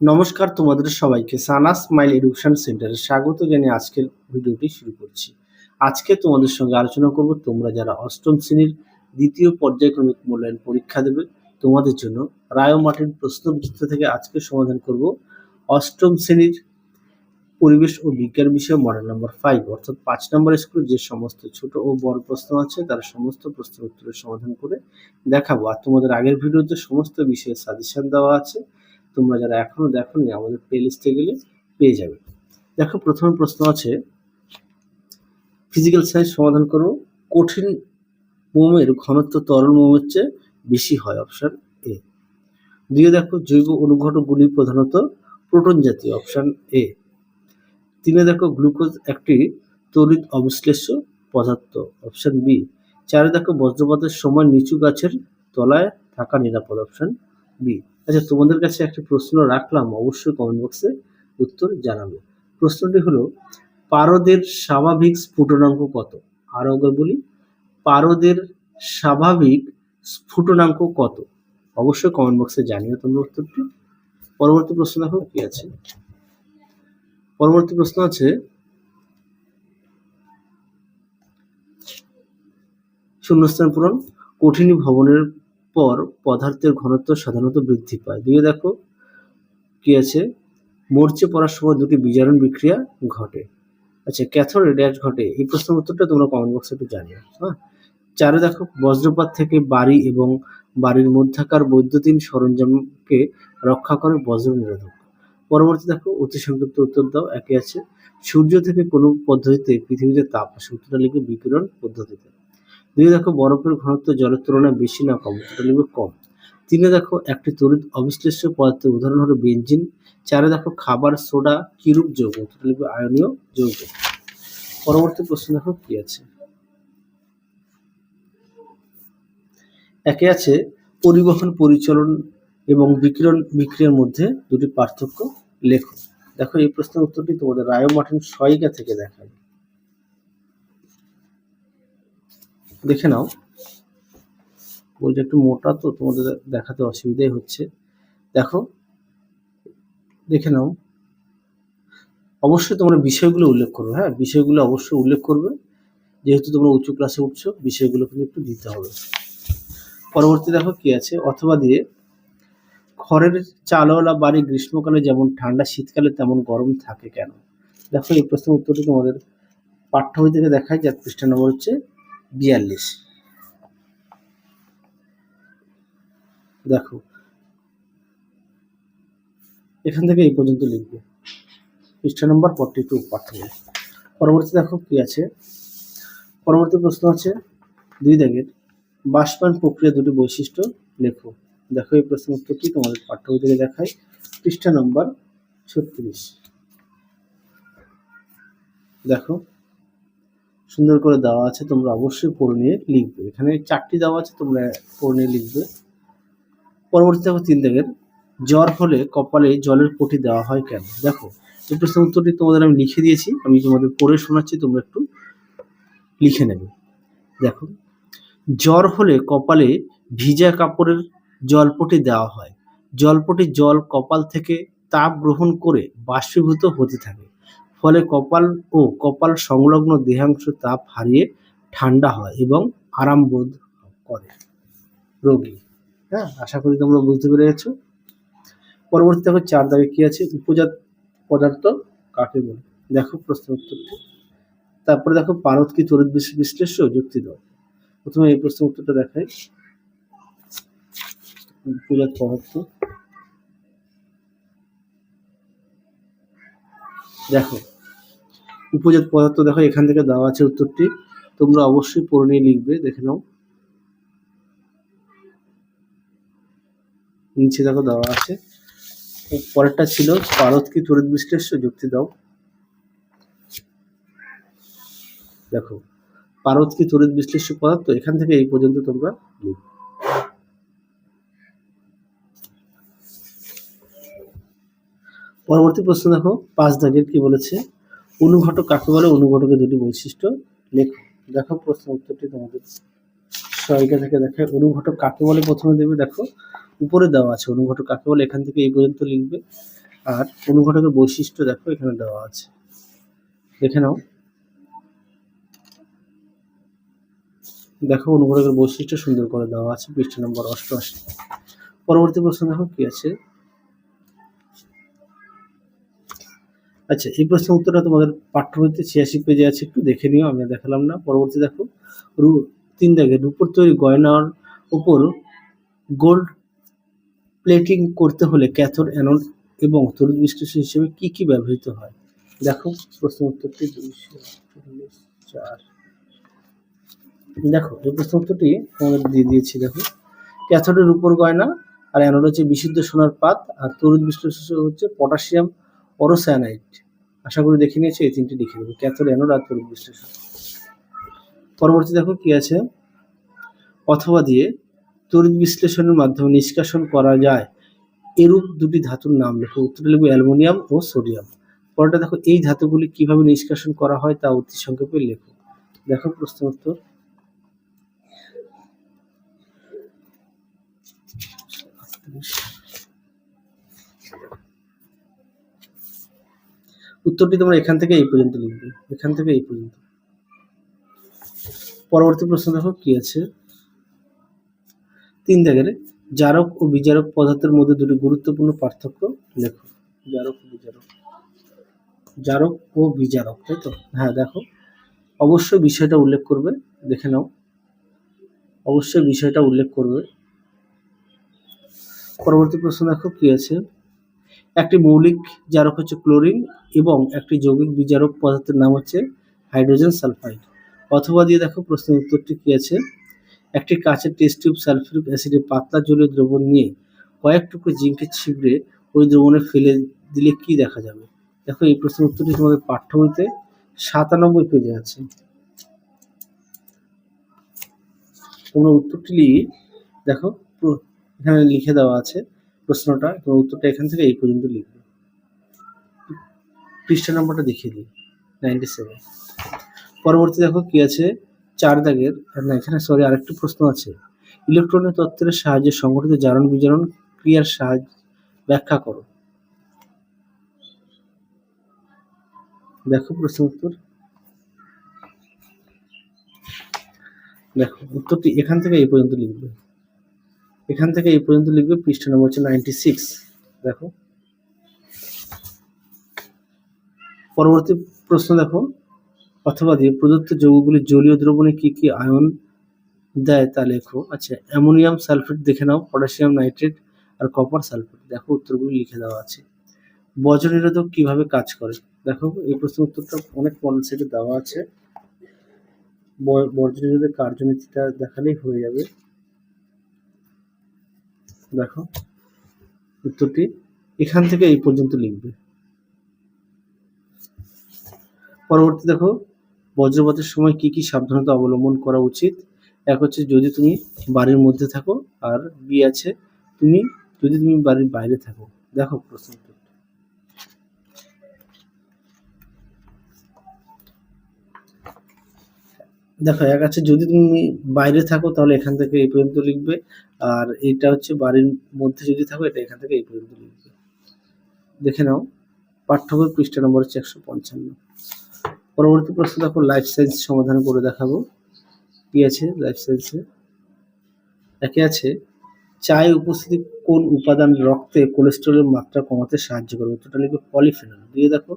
নমস্কার তোমাদের সবাইকে সানাস স্মাইল এডুকেশন সেন্টারে স্বাগত জানিয়ে আজকের ভিডিওটি শুরু করছি। আজকে তোমাদের সঙ্গে আলোচনা করব তোমরা যারা অষ্টম শ্রেণীর দ্বিতীয় পর্যায়ক্রমিক মূল্যায়ন পরীক্ষা দেবে তোমাদের জন্য রায় মার্টিন প্রশ্নবিচিত্র থেকে আজকে সমাধান করব অষ্টম শ্রেণীর পরিবেশ ও বিজ্ঞান বিষয়ে মডেল নাম্বার 5 অর্থাৎ 5 নম্বর স্কুল যে সমস্ত ছোট ও বড় প্রশ্ন আছে তার সমস্ত প্রশ্নের উত্তরের সমাধান করে দেখাবো। আর তোমাদের আগের ভিডিওতে সমস্ত বিষয়ের সাজেশন দেওয়া আছে, তোমরা যারা এখনো দেখোনি আমাদের প্লেলিস্টে গেলে পেয়ে যাবে। দেখো প্রথম প্রশ্ন আছে ফিজিক্যাল সায়েন্স সমাধান করো। কঠিন মোমের ঘনত্ব তরল মোমের চেয়ে বেশি হয়, অপশন এ। দুইয়ে দেখো জৈব অনুঘটকগুলি প্রধানত প্রোটন জাতীয়, অপশন এ। তিনে দেখো গ্লুকোজ একটি তড়িৎ অবিশ্লেষ্য পদার্থ, অপশন বি। চারে দেখো বজ্রপাতের সময় নিচু গাছের তলায় থাকা নিরাপদ, অপশন বি। আচ্ছা, তোমাদের কাছে একটা প্রশ্ন রাখলাম, অবশ্যই কমেন্ট বক্সে উত্তর জানাবে। প্রশ্নটি হলো পারদের স্বাভাবিক স্ফুটনাঙ্ক কত? আরো একবার বলি, পারদের স্বাভাবিক স্ফুটনাঙ্ক কত? অবশ্যই কমেন্ট বক্সে জানিও তোমরা উত্তরটি। পরবর্তী প্রশ্ন দেখো কি আছে। পরবর্তী প্রশ্ন আছে শূন্যস্থান পূরণ। কঠিন ভবনের পর পদার্থের ঘনত্ব সাধারণত বৃদ্ধি পায়। দিয়ে দেখো কি আছে, মরচে পড়ার সময় দুটি বিজারণ বিক্রিয়া ঘটে। আচ্ছা, ক্যাথোডে ড্যাশ ঘটে, এই প্রশ্নের উত্তরটা তোমরা কমেন্ট বক্সে একটু জানিও। হ্যাঁ, চারে দেখো বজ্রপাত থেকে বাড়ি এবং বাড়ির মধ্যাকার বৈদ্যুতিন সরঞ্জামকে রক্ষা করে বজ্র নিরোধক। পরবর্তী দেখো অতি সংক্ষিপ্ত উত্তর দাও। একে আছে সূর্য থেকে কোনো পদ্ধতিতে পৃথিবীতে তাপ আসে, উত্তরটা লিখবে বিকিরণ পদ্ধতিতে। দুই দেখো বরফের ঘনত্ব জলের তুলনায় বেশি না কম, উত্তরটা লিখবে কম। তিনে দেখো একটি তড়িৎ অবিশ্লেষ্য পদার্থের উদাহরণ হলো বেনজিন। চারে দেখো খাবার সোডা কিরূপ যৌগ, উত্তরটা লিখবে আয়নীয় যৌগ। পরবর্তী প্রশ্ন দেখো কি আছে। একে আছে পরিবহন পরিচালন এবং বিকিরণ বিক্রিয়ার মধ্যে দুটি পার্থক্য লেখো। দেখো এই প্রশ্নের উত্তরটি তোমাদের রায় মার্টিন সহায়িকা থেকে দেখায়, দেখে নাও। বইটা একটু মোটা তো তোমাদের দেখাতে অসুবিধাই হচ্ছে। দেখো দেখে নাও। অবশ্যই তোমরা বিষয়গুলো উল্লেখ করবে। হ্যাঁ, বিষয়গুলো অবশ্যই উল্লেখ করবে, যেহেতু তোমরা উঁচু ক্লাসে উঠছো বিষয়গুলো কিন্তু একটু দিতে হবে। পরবর্তী দেখো কি আছে, অথবা দিয়ে খড়ের চালওয়ালা বাড়ি গ্রীষ্মকালে যেমন ঠান্ডা শীতকালে তেমন গরম থাকে কেন? দেখো এই প্রশ্নের উত্তরটি তোমাদের পাঠ্য বই থেকে দেখায়, যার পৃষ্ঠা নম্বর হচ্ছে 42। দেখো এখান থেকে এই পর্যন্ত লিখবে, পৃষ্ঠা নম্বর 42 পাঠ্য বই। পরবর্তী দেখো কি আছে। পরবর্তী প্রশ্ন আছে 2 দাগের বাষ্পায়ন প্রক্রিয়া দুটি বৈশিষ্ট্য লেখো। দেখো এই প্রশ্নের উত্তরটি তোমাদের পাঠ্য বই থেকে দেখায়, পৃষ্ঠা নম্বর 36। দেখো সুন্দর করে দেওয়া আছে, তোমরা অবশ্যই পড়ে নিয়ে লিখবে। এখানে 4টি দেওয়া আছে, তোমরা পড়ে নিয়ে লিখবে। পরবর্তী দেখো 3 দাগের জ্বর হলে কপালে জলের পটি দেওয়া হয় কেন? দেখো এই প্রশ্নের উত্তরটি তোমাদের আমি লিখে দিয়েছি, আমি তোমাদের পড়ে শোনাচ্ছি, তোমরা একটু লিখে নেবে। দেখো জ্বর হলে কপালে ভিজা কাপড়ের জলপটি দেওয়া হয়। জলপটি জল কপাল থেকে তাপ গ্রহণ করে বাষ্পীভূত হতে থাকে, ফলে কপাল ও কপাল সংলগ্ন দেহাংশ তাপ হারিয়ে ঠান্ডা হয় এবং আরাম বোধ করে রোগী। হ্যাঁ, আশা করি তোমরা বুঝতে পেরে গেছো। পরবর্তী দেখো 4 দাগে কি আছে, উপজাত পদার্থ কাকে বলে? দেখো প্রশ্নের উত্তরটি। তারপরে দেখো পারদ কি তড়িৎ বিশ্লেষ্য, যুক্তি দাও। প্রথমে এই প্রশ্নের উত্তরটা দেখাই। উপজাত পদার্থ, দেখো উপজাত পদার্থ, দেখো এখান থেকে দেওয়া আছে উত্তরটি, তোমরা অবশ্যই পড়ে নিয়ে লিখবে। দেখে নাও নিচে দেখো দেওয়া আছে। পরেরটা ছিল পারদ কি তড়িৎ বিশ্লেষ্য, যুক্তি দাও। দেখো পারদ কি তড়িৎ বিশ্লেষ্য পদার্থ, এখান থেকে এই পর্যন্ত তোমরা লিখবে। পরবর্তী প্রশ্ন দেখো 5 দাগের কি বলেছে, অনুঘটক কাকে বলে? অনুঘটকের দুটি বৈশিষ্ট্য লেখো। দেখো প্রশ্নের উত্তরটি তোমাদের সহায়িকা থেকে দেখায়। অনুঘটক কাকে বলে প্রথমে দেবে, দেখো উপরে দেওয়া আছে অনুঘটক কাকে বলে, এখান থেকে এই পর্যন্ত লিখবে। আর অনুঘটকের বৈশিষ্ট্য দেখো এখানে দেওয়া আছে, দেখে নাও। দেখো অনুঘটকের বৈশিষ্ট্য সুন্দর করে দেওয়া আছে পৃষ্ঠা নম্বর 88। পরবর্তী প্রশ্ন দেখো কি আছে। আচ্ছা, এই প্রশ্নের উত্তরটা তোমাদের পাঠ্যবইতে 86 পেজে আছে, একটু দেখে নিও, আমি দেখালাম না। পরবর্তী দেখো 3 দাগে রূপোর তৈরি গয়নার উপর গোল্ড প্লেটিং করতে হলে ক্যাথোড, অ্যানোড এবং তড়িৎ বিশ্লেষণ হিসেবে কি কি ব্যবহৃত হয়? দেখো প্রশ্ন উত্তরটি 244। দেখো এই প্রশ্ন উত্তরটি তোমাদের দিয়ে দিয়েছি। দেখো ক্যাথোডের উপর গয়না, আর অ্যানোড হচ্ছে বিশুদ্ধ সোনার পাত, আর তড়িৎ বিশ্লেষণ হচ্ছে পটাশিয়াম অরোসায়ানাইড। আশা করি দেখে নিয়েছি, এই তিনটি লিখে দেবো, ক্যাথোড, অ্যানোড আর তড়িৎ বিশ্লেষণ। পরবর্তী দেখো কি আছে, অথবা দিয়ে তড়িৎ বিশ্লেষণের মাধ্যমে নিষ্কাশন করা যায় এরূপ দুটি ধাতুর নাম লেখো। উত্তরটা লিখবো অ্যালুমিনিয়াম ও সোডিয়াম। পরেরটা দেখো এই ধাতুগুলি কিভাবে নিষ্কাশন করা হয় তা অতি সংক্ষেপে লেখো। দেখো প্রশ্ন উত্তর, উত্তরটি তোমরা এখান থেকে এই পর্যন্ত লিখবে, এখান থেকে এই পর্যন্ত। পরবর্তী প্রশ্ন দেখো কি আছে, 3 দাগের জারক ও বিজারক পদার্থের মধ্যে দুটি গুরুত্বপূর্ণ পার্থক্য লেখো। জারক ও বিজারক, জারক ও বিজারক, তাই তো? হ্যাঁ, দেখো অবশ্যই বিষয়টা উল্লেখ করবে, দেখে নাও, অবশ্যই বিষয়টা উল্লেখ করবে। পরবর্তী প্রশ্ন দেখো কি আছে, একটি মৌলিক জারক হচ্ছে ক্লোরিন এবং একটি যৌগিক বিজারক পদার্থের নাম হচ্ছে হাইড্রোজেন সালফাইড। অথবা দিয়ে দেখো প্রশ্নের উত্তরটি কি আছে, একটি কাঁচের টেস্ট টিউব সালফিউরিক অ্যাসিডে পাতলা জলীয় দ্রবণ নিয়ে কয়েক টুকরো জিঙ্কের ছিবড়ে ওই দ্রবণে ফেলে দিলে কি দেখা যাবে? দেখো এই প্রশ্নের উত্তরটি তোমাদের পাঠ্য বইতে 97 পেজে আছে। তোমরা উত্তরটি দেখো এখানে লিখে দেওয়া আছে প্রশ্নটা, তোমার উত্তরটা এখান থেকে এই পর্যন্ত লিখবে। পৃষ্ঠা নম্বরটা দেখিয়ে দিই, 97। পরবর্তী দেখো কি আছে, 4 দাগের, না এখানে সরি আরেকটি প্রশ্ন আছে, ইলেকট্রনের তত্ত্বের সাহায্যে সংঘটিত জারণ বিজারণ ক্রিয়ার সাহায্যে ব্যাখ্যা করো। দেখো প্রশ্ন উত্তর, দেখো উত্তরটি এখান থেকে এই পর্যন্ত লিখবে, এখান থেকে এই পর্যন্ত লিখবে, পৃষ্ঠা নম্বর হচ্ছে 96। দেখো পরবর্তী প্রশ্ন দেখো, অথবা দিয়ে প্রদত্ত যৌগগুলি জলীয় দ্রবণে কি কি আয়ন দেয় তা লেখো। আচ্ছা, অ্যামোনিয়াম সালফেট দেখে নাও, পটাশিয়াম নাইট্রেট আর কপার সালফেট। দেখো উত্তরগুলি লিখে দেওয়া আছে। বজ্র নিরোধক কিভাবে কাজ করে? দেখো এই প্রশ্নের উত্তরটা অনেক মডেল সেটে দেওয়া আছে, বজ্র নিরোধক কার্যনীতিটা দেখালেই হয়ে যাবে। দেখো উত্তরটি এখান থেকে এই পর্যন্ত লিখবে। পরবর্তী দেখো, বজ্রপাতের সময় কি কি সাবধানতা অবলম্বন করা উচিত? এক হচ্ছে যদি তুমি বাড়ির মধ্যে থাকো, আর বি আছে যদি তুমি বাড়ির বাইরে থাকো। দেখো প্রশ্ন, দেখো এক আছে যদি তুমি বাইরে থাকো তাহলে এখান থেকে এই পর্যন্ত লিখবে, আর এটা হচ্ছে বাড়ির মধ্যে যদি থাকো এটা এখান থেকে এই পর্যন্ত লিখবে। দেখে নাও পাঠ্য বই পৃষ্ঠা নম্বর হচ্ছে 155। পরবর্তী প্রশ্ন দেখো, লাইফ সায়েন্স সমাধান করে দেখাবো। কি আছে লাইফ সায়েন্সে? একে আছে চায়ে উপস্থিতি কোন উপাদান রক্তে কোলেস্টেরলের মাত্রা কমাতে সাহায্য করে? উত্তরটা লিখবে পলিফেনল। দিয়ে দেখো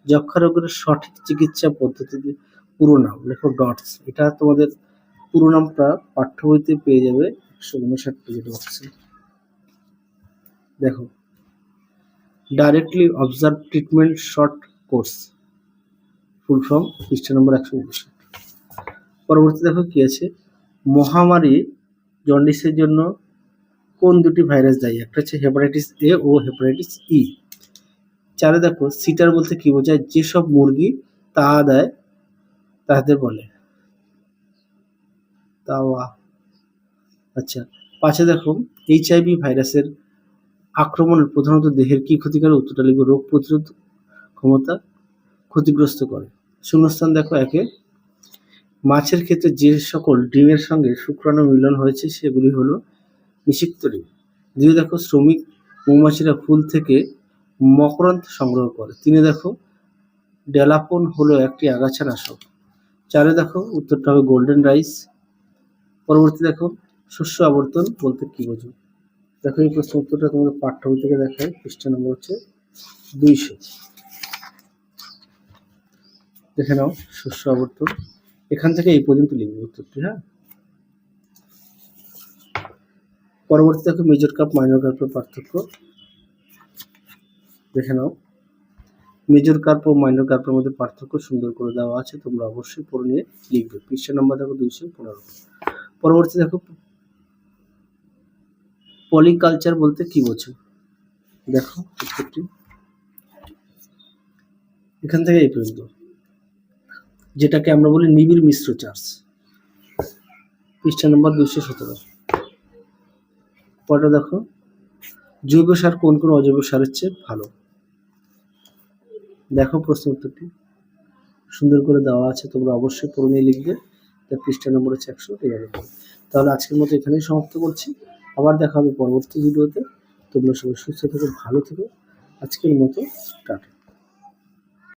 যক্ষা রোগের সঠিক চিকিৎসা পদ্ধতি পুরো নাম লেখো ডটস। এটা তোমাদের পুরো নামটা পাঠ্য বইতে পেয়ে যাবে 159 পেজে ডটস। দেখো directly observe treatment short course, full form, পৃষ্ঠা নম্বর 159। পরবর্তী দেখো কি আছে, মহামারী জন্ডিসের জন্য কোন দুটি ভাইরাস দায়ী? একটা হচ্ছে hepatitis A O hepatitis E. 4 দেখো সিটার বলতে কি বোঝায়? যেসব মুরগি তা দেয় তাদের বলে তাওয়া। আচ্ছা, 5 দেখো এইচআইভি ভাইরাসের আক্রমণের প্রধানত দেহের কি ক্ষতি করে? উত্তরটা লিখবে রোগ প্রতিরোধ ক্ষমতা ক্ষতিগ্রস্ত করে। শূন্যস্থান দেখো একে, মাছের ক্ষেত্রে যে সকল ডিমের সঙ্গে শুক্রাণু মিলন হয়েছে সেগুলি হলো নিষিক্ত ডিম। 2 দেখো শ্রমিক মৌমাছিরা ফুল থেকে মকরন্দ সংগ্রহ করে। 3 দেখো ডেলাপন হলো একটি আগাছানাশক। 4 দেখো উত্তরটা হবে গোল্ডেন রাইস। পরবর্তী দেখো শস্য আবর্তন বলতে কি বোঝো? দেখো এই প্রশ্ন উত্তরটা তোমাদের পাঠ্য বই থেকে দেখায়, পৃষ্ঠা নম্বর হচ্ছে 200। দেখে নাও শস্য আবর্তন, এখান থেকে এই পর্যন্ত লিখবে উত্তরটি। হ্যাঁ, পরবর্তী দেখো মেজর কাপ মাইনর কাপের পার্থক্য। দেখে নাও মেজর কার্প ও মাইনর কার্পের মধ্যে পার্থক্য সুন্দর করে দেওয়া আছে, তোমরা অবশ্যই পড়ে নিয়ে লিখবে। পৃষ্ঠা নম্বর দেখো 215। পরবর্তী দেখো পলিকালচার বলতে কি বোঝো? দেখো উত্তরটি এখান থেকে এই পর্যন্ত, যেটাকে আমরা বলি নিবিড় মিশ্র চাষ। পৃষ্ঠা নম্বর 217। পরটা দেখো জৈব সার কোন কোন অজৈব সারের চেয়ে ভালো? দেখো প্রশ্ন উত্তরটি সুন্দর করে দেওয়া আছে, তোমরা অবশ্যই পড়ে নিয়ে লিখবে। তার পৃষ্ঠা নম্বর হচ্ছে 193। তাহলে আজকের মতো এখানেই সমাপ্ত করছি, আবার দেখা হবে পরবর্তী ভিডিওতে। তোমরা সবাই সুস্থ থেকো, ভালো থেকো। আজকের মতো টাটা।